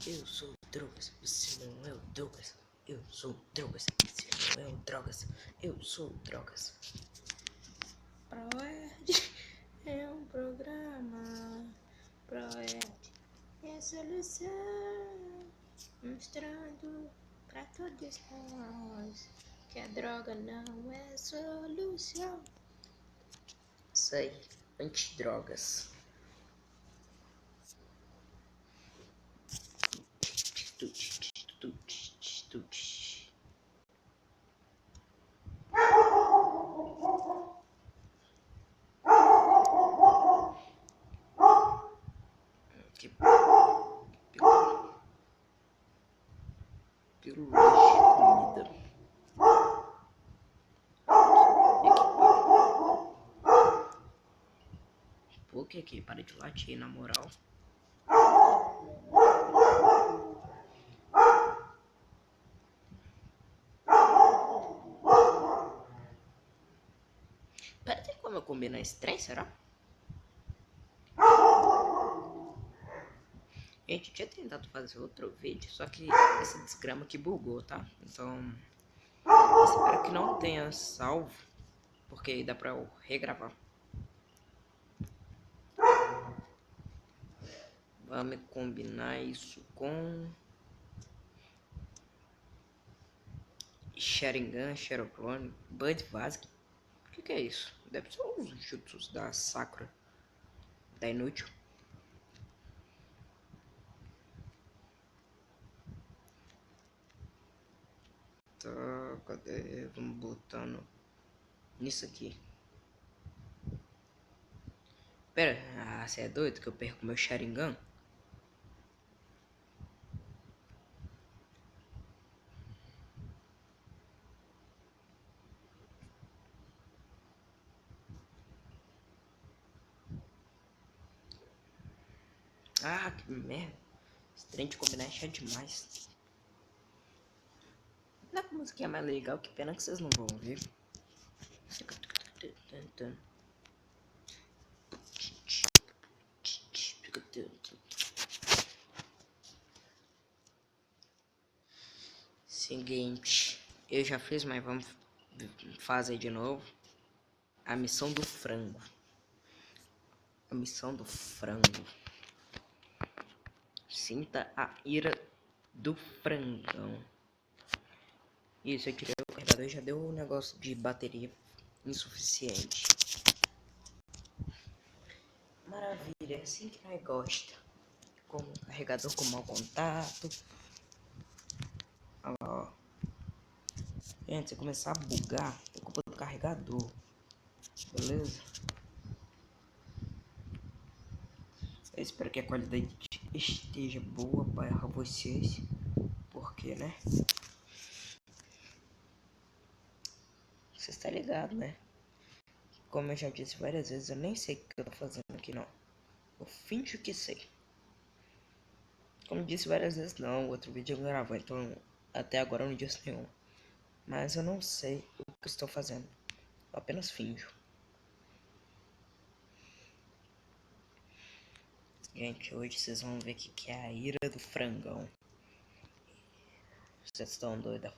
Eu sou drogas, você não é o drogas. Eu sou drogas, você não é o drogas. Eu sou drogas. Proerd é um programa. Proerd é a solução. Mostrando pra todos nós que a droga não é solução. Isso aí, antidrogas. Que pelo lanche comida. Por que para de latir, na moral? Pera, tem como eu combinar esse trem, será? Gente, eu tinha tentado fazer outro vídeo, só que esse desgrama aqui bugou, tá? Então, espero que não tenha salvo, porque aí dá pra eu regravar. Vamos combinar isso com Sharingan, Sheroclone, Bud Vask. O que é isso? Deve ser os jutsus da Sakura, da Inútil. Tá, cadê? Vamos botando nisso aqui. Pera, você é doido que eu perco meu Sharingan? Ah, que merda. Esse trem de combinar é chato demais. Não, a música é mais legal, que pena que vocês não vão ouvir. Seguinte, eu já fiz, mas vamos fazer de novo. A missão do frango. A missão do frango. Sinta a ira do frangão. Isso, eu tirei o carregador e já deu um negócio de bateria insuficiente. Maravilha, é assim que nós gosta. Com o carregador com mau contato. Olha lá, ó. Gente, se começar a bugar, é culpa do carregador. Beleza? Eu espero que a qualidade esteja boa para vocês. Porque, né? Você está ligado, né? Como eu já disse várias vezes, eu nem sei o que eu tô fazendo aqui, não. Eu finjo que sei. Como disse várias vezes, não. Outro vídeo eu gravei, então até agora eu não disse nenhum. Mas eu não sei o que eu estou fazendo. Eu apenas finjo. Gente, hoje vocês vão ver o que é a ira do frangão. Vocês estão doidos?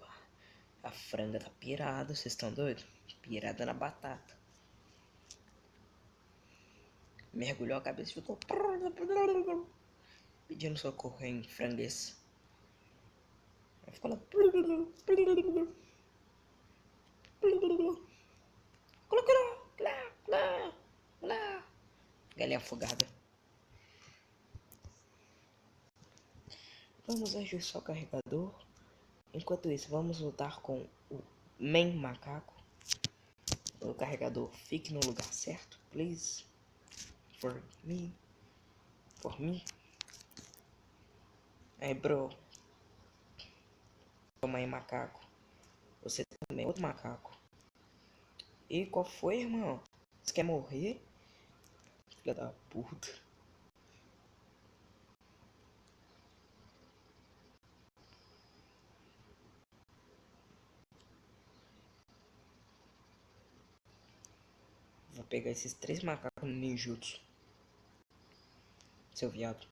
A franga tá pirada, vocês estão doidos? Pirada na batata. Mergulhou a cabeça e ficou pedindo socorro em franguês. Aí ficou lá. Galinha afogada. Vamos ajustar o carregador. Enquanto isso, vamos lutar com o Man Macaco. O carregador fique no lugar certo, please. For me. For me. Aí, bro. Toma aí, macaco. Você também é outro macaco. E qual foi, irmão? Você quer morrer? Filha da puta. Vou pegar esses 3 macacos no ninjutsu. Seu viado.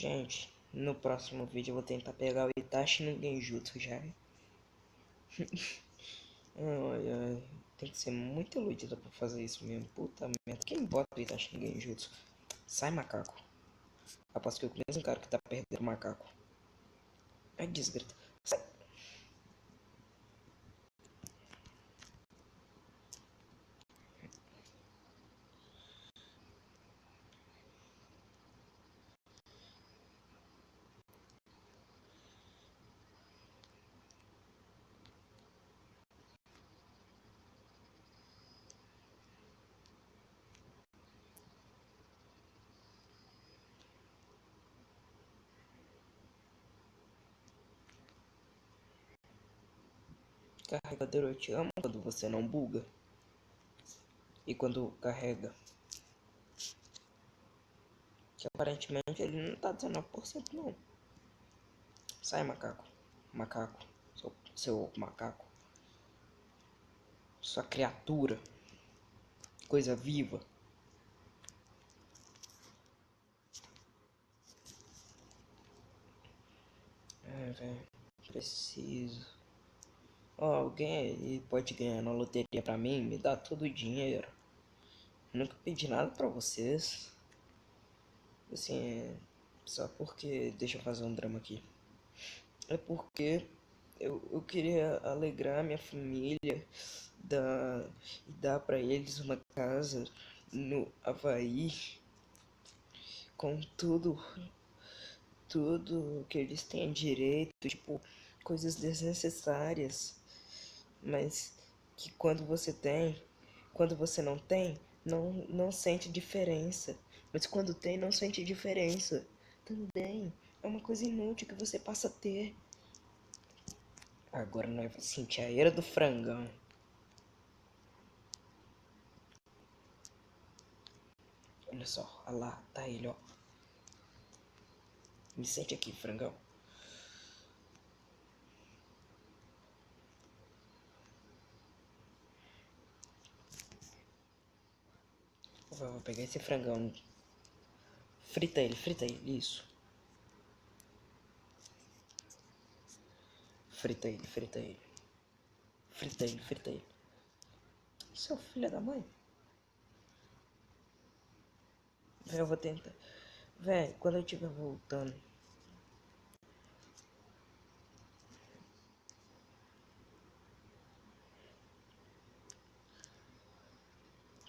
Gente, no próximo vídeo eu vou tentar pegar o Itachi no Genjutsu já. Ai, ai. Tem que ser muito iludida pra fazer isso mesmo. Puta merda. Quem bota o Itachi no Genjutsu? Sai, macaco. Aposto que é o mesmo cara que tá perdendo o macaco. Ai, desgrita. Sai. Carregador, eu te amo quando você não buga. E quando carrega. Que aparentemente ele não tá 19% não. Sai, macaco. Macaco. Seu macaco. Sua criatura. Coisa viva. É, velho. Preciso. Ó, alguém aí pode ganhar na loteria pra mim? Me dá todo o dinheiro. Eu nunca pedi nada pra vocês. Assim, só porque... Deixa eu fazer um drama aqui. É porque eu queria alegrar minha família, dar pra eles uma casa no Havaí, com tudo que eles têm direito, tipo, coisas desnecessárias, mas que quando você não tem, não sente diferença, mas quando tem, não sente diferença também. É uma coisa inútil que você passa a ter. Agora nós vamos sentir a ira do frangão. Olha só, olha lá, tá ele, ó. Me sente aqui, frangão. Vou pegar esse frangão. Frita ele, isso. Frita ele, frita ele. Frita ele, frita ele. Seu filho da mãe. Véi, eu vou tentar. Véi, quando eu estiver voltando.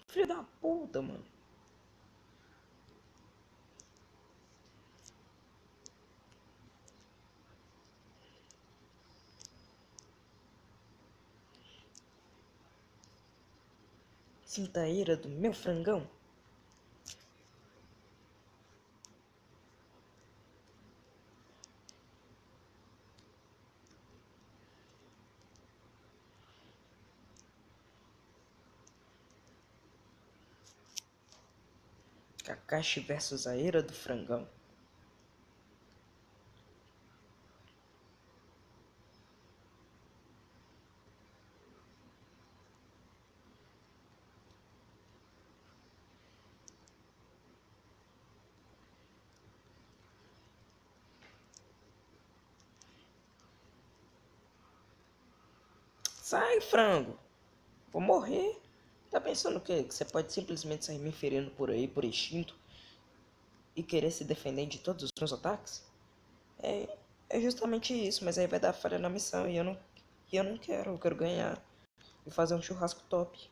Filho da puta, mano. Sinta a ira do meu frangão. Kakashi versus a ira do frangão. Sai, frango. Vou morrer. Tá pensando o quê? Que você pode simplesmente sair me ferindo por aí, por instinto, e querer se defender de todos os meus ataques? É, é justamente isso, mas aí vai dar falha na missão e eu não quero, eu quero ganhar e fazer um churrasco top.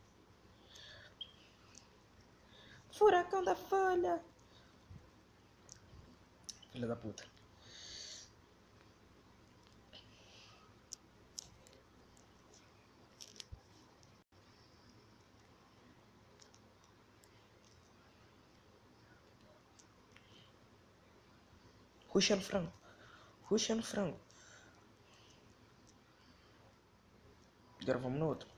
Furacão da folha! Filha da puta. Ruxa no frango. Ruxa no frango. Agora vamos no outro.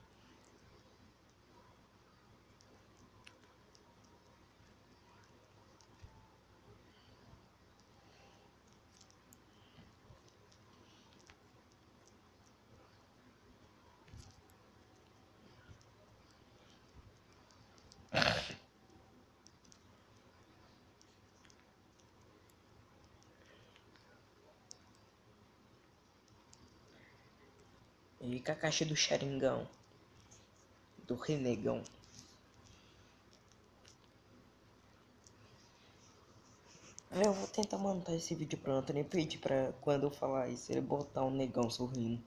E Kakashi do Sharingan. Do Renegão. Eu vou tentar mandar esse vídeo pro Anthony Page pra quando eu falar isso ele botar um negão sorrindo.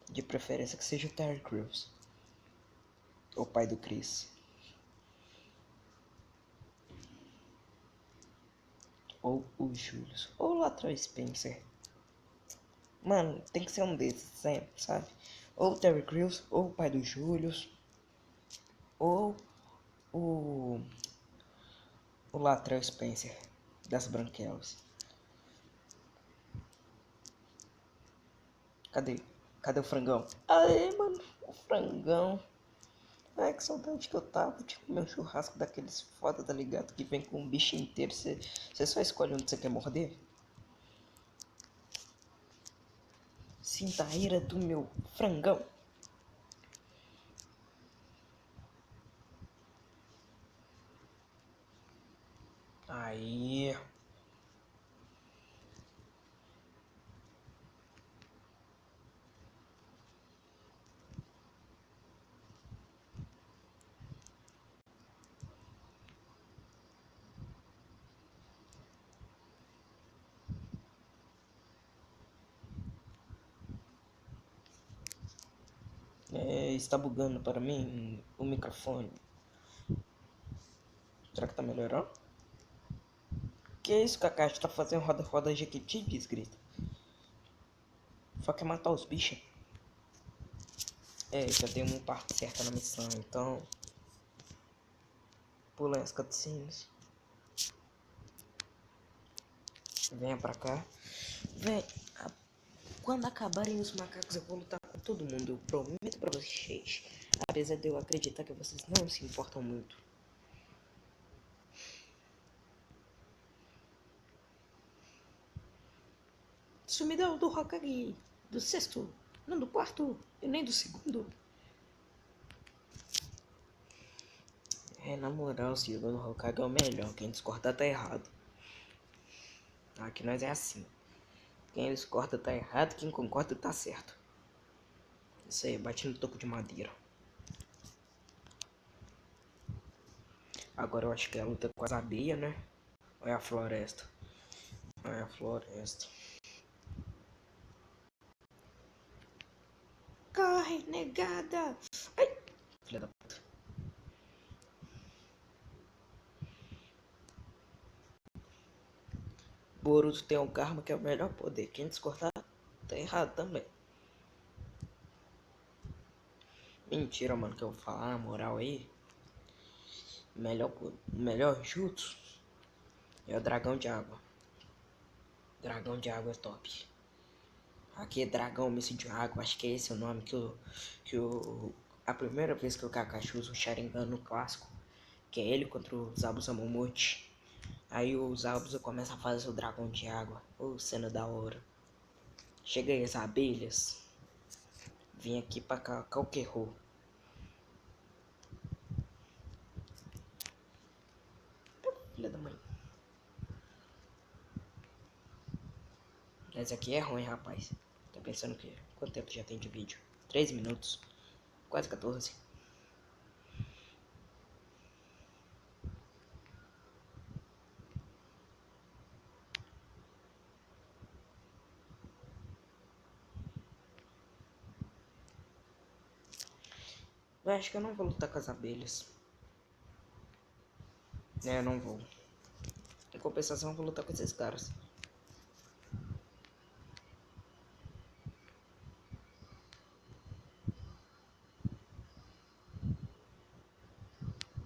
De preferência que seja o Terry Crews. O pai do Chris. Ou o Julius. Ou o Latrell Spencer. Mano, tem que ser um desses sempre, sabe? Ou o Terry Crews, ou o pai do Julius. Ou o... O Latrell Spencer. Das Branquelas. Cadê? Cadê o frangão? Aê, mano. O frangão. Ai, que saudade que eu tava de comer um churrasco daqueles foda, tá ligado? Que vem com um bicho inteiro. Você só escolhe onde você quer morder. Sinta a ira do meu frangão. Aí. Está bugando para mim o microfone. Será que tá melhorando? Que isso, Kakashi? Tá fazendo roda-roda Jequiti, desgrita. Só quer matar os bichos. Já tem uma parte certa na missão, então... Pula as cutscenes. Venha pra cá. Vem. Quando acabarem os macacos, eu vou lutar com todo mundo. Eu prometo pra vocês. Apesar de eu acreditar que vocês não se importam muito. Sumidão do Hokage. Do sexto. Não do quarto. E nem do segundo. Na moral, o segundo Hokage é o melhor. Quem discordar tá errado. Aqui nós é assim. Quem discorda tá errado, quem concorda tá certo. Isso aí, bate no topo de madeira. Agora eu acho que é a luta com as abelhas, né? Ou é a floresta? É a floresta. Corre, negada! Ai! Filha da puta. Boruto tem um karma que é o melhor poder. Quem discordar tá errado também. Mentira, mano, que eu vou falar na moral aí. Melhor jutsu é o dragão de água. Dragão de água é top. Aqui é dragão míssil de água, acho que é esse o nome a primeira vez que o Kakashi usa o Sharingan no clássico, que é ele contra o Zabuza Momochi. Aí o Zabuza começa a fazer o dragão de água. Cena da hora. Chega aí as abelhas. Vim aqui pra qualquer rua. Filha da mãe. Esse aqui é ruim, rapaz. Tá pensando que quanto tempo já tem de vídeo? 3 minutos. Quase 14. Eu acho que eu não vou lutar com as abelhas. Eu não vou. Em compensação, eu vou lutar com esses caras.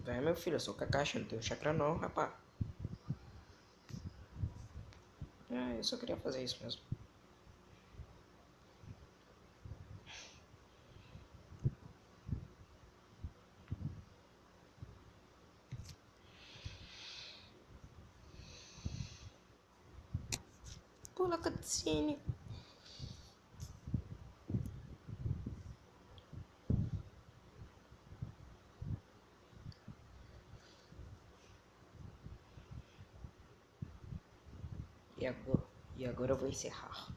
Vai, meu filho, eu sou Kakashi, não tenho chakra não, rapá. Eu só queria fazer isso mesmo. Pula cutscene. E agora eu vou encerrar.